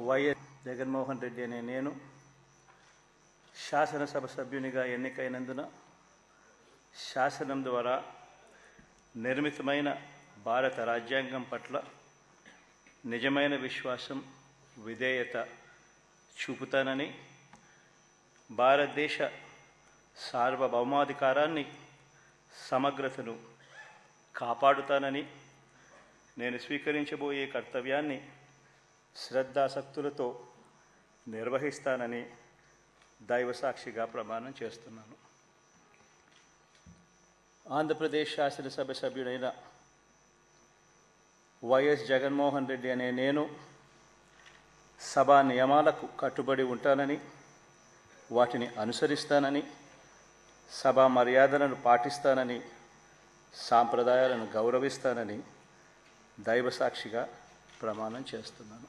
YS Jaganmohan Reddy అనే నేను శాసనసభ సభ్యునిగా ఎన్నికైనందున శాసనం ద్వారా నిర్మితమైన భారత రాజ్యాంగం పట్ల నిజమైన విశ్వాసం, విధేయత చూపుతానని, భారతదేశ సార్వభౌమాధికారాన్ని, సమగ్రతను కాపాడుతానని, నేను స్వీకరించబోయే కర్తవ్యాన్ని శ్రద్ధాసక్తులతో నిర్వహిస్తానని దైవసాక్షిగా ప్రమాణం చేస్తున్నాను. ఆంధ్రప్రదేశ్ శాసనసభ సభ్యుడైన వైఎస్ జగన్మోహన్ రెడ్డి అనే నేను సభా నియమాలకు కట్టుబడి ఉంటానని, వాటిని అనుసరిస్తానని, సభా మర్యాదలను పాటిస్తానని, సాంప్రదాయాలను గౌరవిస్తానని దైవసాక్షిగా ప్రమాణం చేస్తున్నాను.